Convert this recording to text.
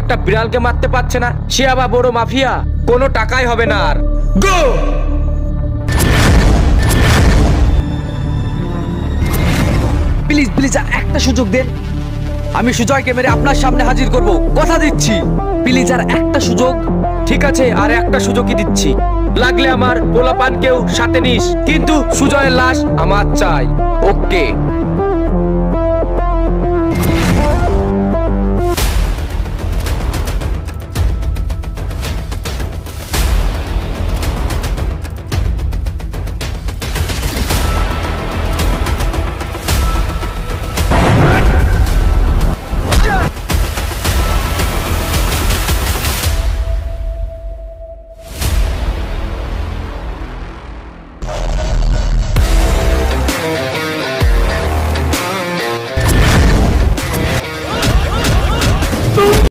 একটা বিড়ালকে মারতে পারছে না, সে আবার বড় মাফিয়া? কোনো টাকাই হবে না আর। গো! প্লিজ প্লিজ আর একটা সুযোগ দেন, আমি সুজয়কে মেরে আপনার সামনে হাজির করব, কথা দিচ্ছি। প্লিজ আর একটা সুযোগ। ঠিক আছে, আর একটা সুযোগই দিচ্ছি। লাগলে আমার পোলাপানকেও সাথে নিস, কিন্তু সুজয়ের লাশ আমার চাই। ওকে।